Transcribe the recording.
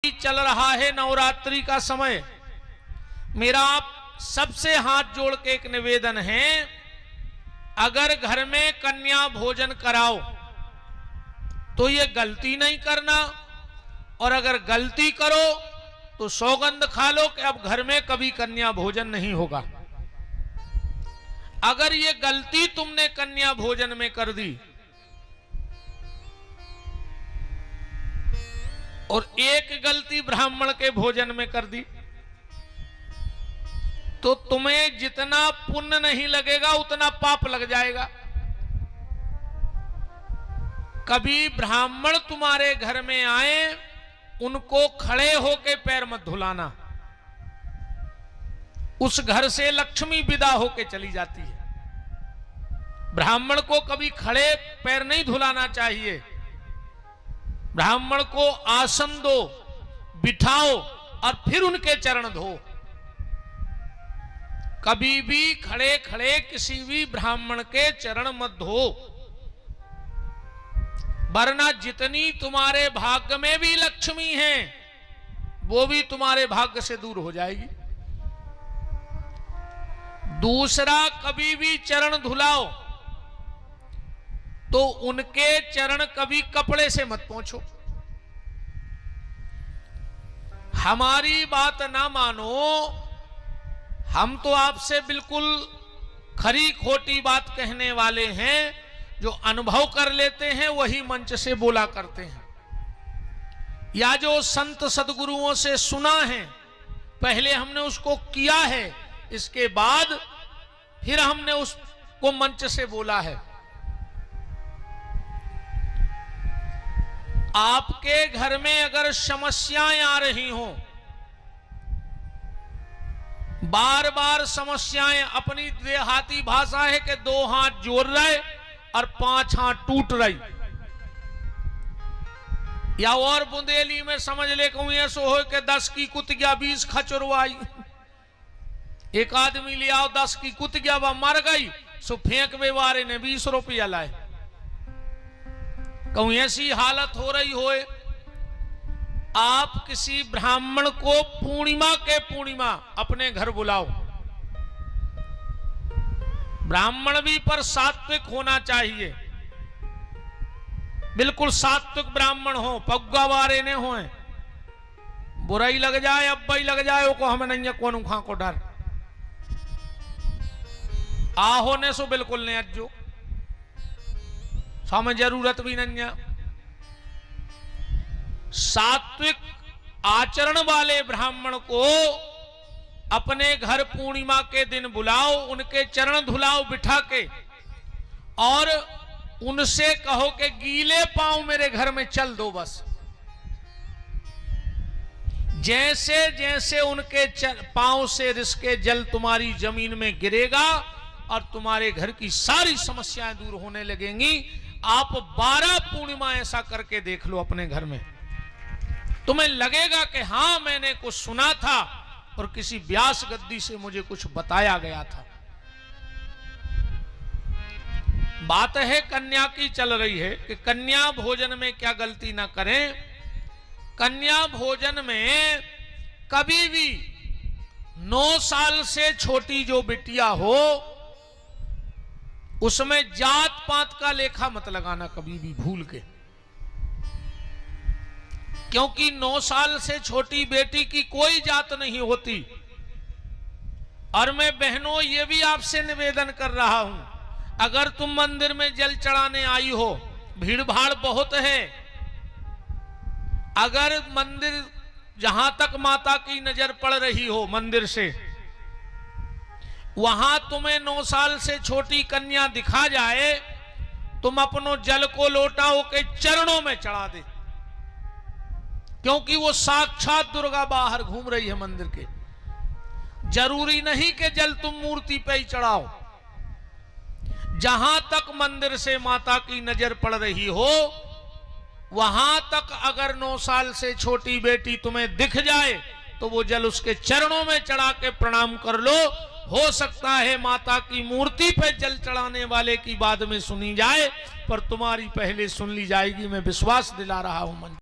चल रहा है नवरात्रि का समय। मेरा आप सबसे हाथ जोड़ के एक निवेदन है, अगर घर में कन्या भोजन कराओ तो ये गलती नहीं करना, और अगर गलती करो तो सौगंध खा लो कि अब घर में कभी कन्या भोजन नहीं होगा। अगर ये गलती तुमने कन्या भोजन में कर दी और एक गलती ब्राह्मण के भोजन में कर दी, तो तुम्हें जितना पुण्य नहीं लगेगा उतना पाप लग जाएगा। कभी ब्राह्मण तुम्हारे घर में आए, उनको खड़े होके पैर मत धुलाना। उस घर से लक्ष्मी विदा होके चली जाती है। ब्राह्मण को कभी खड़े पैर नहीं धुलाना चाहिए। ब्राह्मण को आसन दो, बिठाओ और फिर उनके चरण धो। कभी भी खड़े खड़े किसी भी ब्राह्मण के चरण मत धो, वरना जितनी तुम्हारे भाग्य में भी लक्ष्मी है वो भी तुम्हारे भाग्य से दूर हो जाएगी। दूसरा, कभी भी चरण धुलाओ तो उनके चरण कभी कपड़े से मत पोंछो। हमारी बात ना मानो, हम तो आपसे बिल्कुल खरी खोटी बात कहने वाले हैं। जो अनुभव कर लेते हैं वही मंच से बोला करते हैं, या जो संत सदगुरुओं से सुना है पहले हमने उसको किया है, इसके बाद फिर हमने उसको मंच से बोला है। आपके घर में अगर समस्याएं आ रही हों, बार बार समस्याएं, अपनी देहाती भाषा है कि 2 हाथ जोड़ रहे और 5 हाथ टूट रही, या और बुंदेली में समझ ले कहूं ऐसो हो कि 10 की कुतिया 20 खचुरवाई। एक आदमी ले आओ 10 की कुतिया, वह मर गई, सो फेंक वे वारे ने 20 रुपया लाए। कहूं ऐसी हालत हो रही होए, आप किसी ब्राह्मण को पूर्णिमा के पूर्णिमा अपने घर बुलाओ। ब्राह्मण भी पर सात्विक होना चाहिए, बिल्कुल सात्विक ब्राह्मण हो, पग्गा वारे ने हो। बुराई लग जाए, अब्बाई लग जाए, वो को हमें नहीं कौन खा को डर आ होने सो बिल्कुल नहीं अज्जो, हमें जरूरत भी नहीं है। सात्विक आचरण वाले ब्राह्मण को अपने घर पूर्णिमा के दिन बुलाओ, उनके चरण धुलाओ बिठा के, और उनसे कहो कि गीले पांव मेरे घर में चल दो। बस जैसे जैसे उनके पांव से रिसके जल तुम्हारी जमीन में गिरेगा और तुम्हारे घर की सारी समस्याएं दूर होने लगेंगी। आप 12 पूर्णिमा ऐसा करके देख लो अपने घर में, तुम्हें लगेगा कि हां मैंने कुछ सुना था और किसी व्यास गद्दी से मुझे कुछ बताया गया था। बात है कन्या की चल रही है कि कन्या भोजन में क्या गलती ना करें। कन्या भोजन में कभी भी 9 साल से छोटी जो बिटिया हो उसमें जात पात का लेखा मत लगाना कभी भी भूल के, क्योंकि 9 साल से छोटी बेटी की कोई जात नहीं होती। और मैं बहनों ये भी आपसे निवेदन कर रहा हूं, अगर तुम मंदिर में जल चढ़ाने आई हो, भीड़ भाड़ बहुत है, अगर मंदिर जहां तक माता की नजर पड़ रही हो मंदिर से, वहां तुम्हें 9 साल से छोटी कन्या दिखा जाए, तुम अपनो जल को लोटाओ के चरणों में चढ़ा दे, क्योंकि वो साक्षात दुर्गा बाहर घूम रही है मंदिर के। जरूरी नहीं कि जल तुम मूर्ति पे ही चढ़ाओ, जहां तक मंदिर से माता की नजर पड़ रही हो वहां तक अगर 9 साल से छोटी बेटी तुम्हें दिख जाए तो वो जल उसके चरणों में चढ़ा के प्रणाम कर लो। हो सकता है माता की मूर्ति पे जल चढ़ाने वाले की बाद में सुनी जाए, पर तुम्हारी पहले सुन ली जाएगी। मैं विश्वास दिला रहा हूं मन।